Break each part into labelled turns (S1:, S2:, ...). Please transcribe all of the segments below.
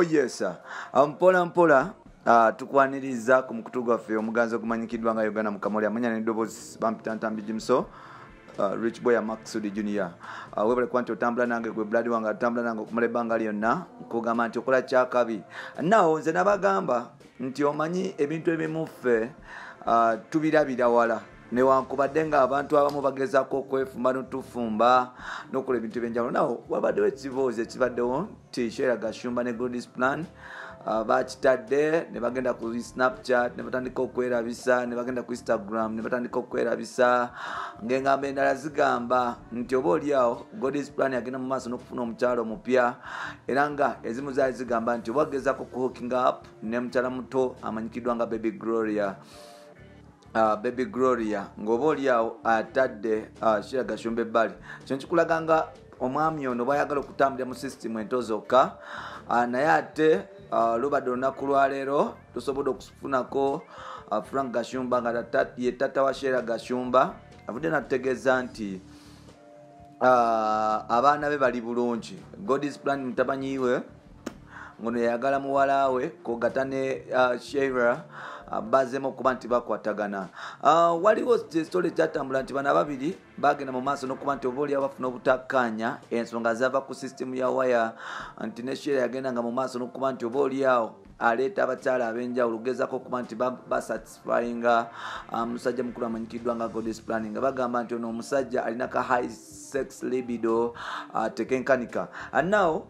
S1: Oh yes, mpola mpola tukwaniriza ku mukutu gwaffe omuganzo ogumanyikiddwa nga Uganda Mukamoli amanya n'eddoboozi bampitantambi Jimso Rich Boy Maxud Junior webale kwanti otambula nange gwe blood wange atambula nange okumala ebbanga lyonna nkugamba nti okola kyakabi nawo nze nabagamba nti omanyi ebintu ebimuffe tubirabira wala newankubadde nga abantu abamu bagezaako okwefumba n'otufumba n'okola ebintu ebyenjawulo nawo wabaddewo ekiboozi ekibaddewo nti Sheila Gashumba ne God's Plan bakitadde ne bagenda ku Snapchat ne batandika okwerabisa ne bagenda ku Instagram ne batandika okwerabisa ng'engamba endala zigamba nti oba oliawo God's Plan yagenda mu maaso n'okufuna omukyalo omupya era nga ezimu zaali zigamba nti oba gezaako ku hooking up ne mukyala muto amanyikiddwa nga Baby Gloria ng'oba oliawo atadde Sheila Gashumba ebbali kino kikulaga nga omwami ono bayagala okutambulira mu system entozokka naye ate lubadde olunaku lwaleero tusobodde okufunako Frank Gashumba nga ye tata wa Sheila Gashumba avudde natutegeeza nti abaana be bali bulungi. God's Plan mutabanyiwe ngono yayagala muwala we kogata ne Sheila bazemo okuba nti bakwatagana. Waliwo story kyatambula nti bana babiri bagenda mu maaso n'okuba nti oba oli abafuna obutakkaanya ensonga zava ku system ya waya nti ne Sheila yagenda nga mu maaso n'okuba nti oba oli awo aleeta abakyala ab'enjawulo ogezako okuba nti basatisfyinga musajja mukulu amanyikiddwa nga God's Plan nga bagamba nti ono omusajja alina ka high sex libido tekenkanika now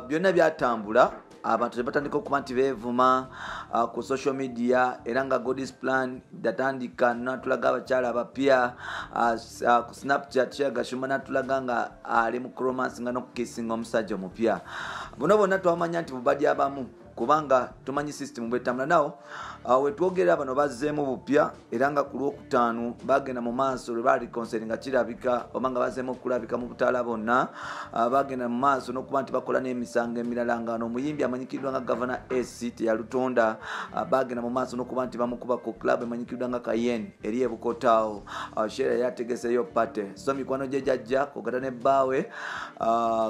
S1: byonna byatambula abantu batandika okuba nti beevuma ku social media era nga God's Plan datandika natulaga abakyala abapya ku Snapchat Sheila Gashumba natulaga nga ali mu romance nga n'okukisinga omusajja omupya. Buno bonna twamanya nti bubadde abamu kubanga tumanyi system bwetambula nawo wetwogera bano bazzeemu bupya era nga ku Lwokutaano bagenda mu maaso lwe baali konseri nga kirabika oba nga bazzeemu okulabika mu butaala bonna bagenda mu maaso n'okuba nti bakola n'emisango emirala nga omuyimbi amanyikiddwa nga Governor AC teyalutonda bagenda mu maaso n'okuba nti bamukuba ku club emanyikiddwa nga Kayen eri ebukotaawo Sheila yategeseyo pate so mikwano gye jajja kogata ne bbaawe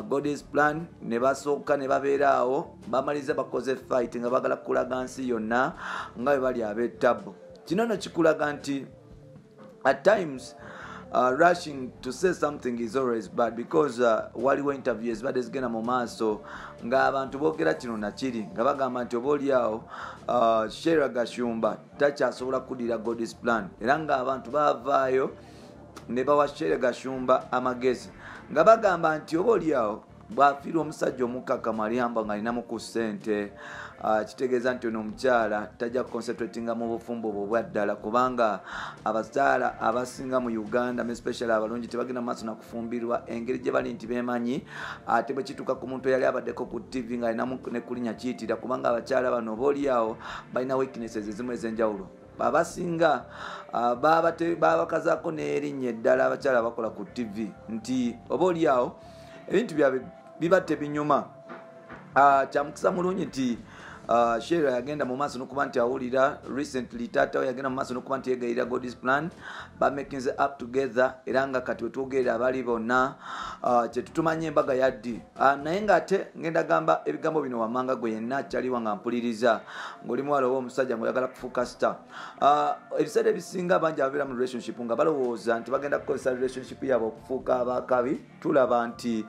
S1: God's Plan ne basooka ne babeeraawo bamaliza bakoze fight nga bagala kulaga nsi yonna nga bwe bali ab'ettabu. Kino no kikulaga nti at times rushing to say something is always bad because waliwo interviews badde zigenda mu maaso nga abantu boogera kino nakiri nga bagamba nti oba oliawo Sheila Gashumba takyasobola kudira God's Plan era nga abantu baavaayo ne bawa Sheila Gashumba amagezi nga bagamba nti oba oliawo bwafiirwa omusajja omukkakkamu aliyamba nga alinamu ku ssente kitegeeza nti ono omukyala tajja kuconcentratinga mu bufumbo obwo obwaddala kubanga abakyala abasinga mu Uganda especially abalungi tebagenda maaso nakufumbirwa engeri gye bali nti beemanyi ate bwe kituuka ku muntu eyali abaddeko ku TV nga alinamu ne kulinya kiyitira kubanga abakyala bano oba oliawo balina weaknesses ezimu ez'enjawulo abasinga babakazaako n'erinnya eddala abakyala bakola ku TV nti oba oliawo ebintu byabwe biba tebinyuma kyamukisa mulungi nti Sheila yagenda mu maaso n'okuba nti awulira recently taata we yagenda mu maaso n'okuba nti yeegayirira God's Plan bamakinze up together era nga kati wetwogerera abali bonna kyetutumanya embaga yaddi naye ng'ate ngenda gamba ebigambo bino wammanga gwe yenna akyaliwa nga mpuliriza ng'oli muwala oba omusajja ng'oyagala kufuuka star ebiseera ebisinga abangi ababeera mu relationship nga balowooza nti bagenda kukozesa relationship yaabwe okufuuka abakabi tulaba nti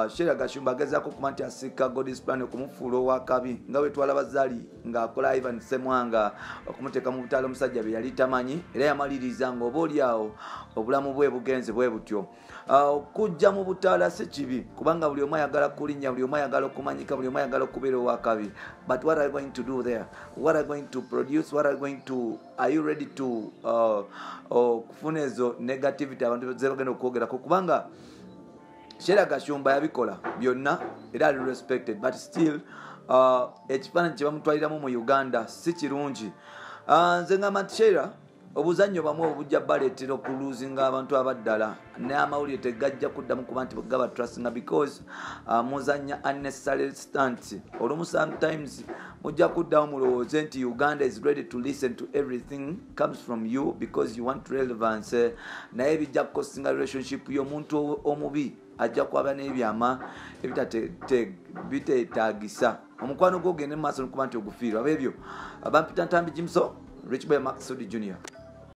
S1: Sheila Gashumba agezaako okuba nti asika God's Plan okumufuula owakabi nga wetwalaba Zali ng'akola Ivan Semwanga okumuteeka mu butaala omusajja bye yali tamanyi era yamaliriza ng'oba oliawo obulamu bwe bugenze bwe butyo. Okujja mu butaala si kibi kubanga buli omu ayagala kulinnya buli omu ayagala okumanyika buli omu ayagala okubeera owakabi but what are you going to do there? What are you going to produce? What are you going to are you ready to kufuna ezo negativity abantu ze bagenda okwogerako kubanga Sheila Gashumba yabikola byonna era ali respected but still ekifaananyi kye bamutwaliramu mu Uganda si kirungi. Nze ngamba nti Sheila obuzannyo bamwe obujja baleetera okuluzinga abantu abaddala n'amawulire tegajja kuddamu kuba nti gaba trustinga because muzanya unnecessary stunts olumu sometimes mujja kuddawo mulowooze nti Uganda is ready to listen to everything comes from you because you want relevance naye bijja kukosinga relationship y'omuntu omubi ajja kwaba n'ebyama biteetaagisa omukwano gwo ogende mu maaso nokuba nti ogufiirwa ab'ebyo bampita Ntambi Jimso Rich Boy Maxud Jr.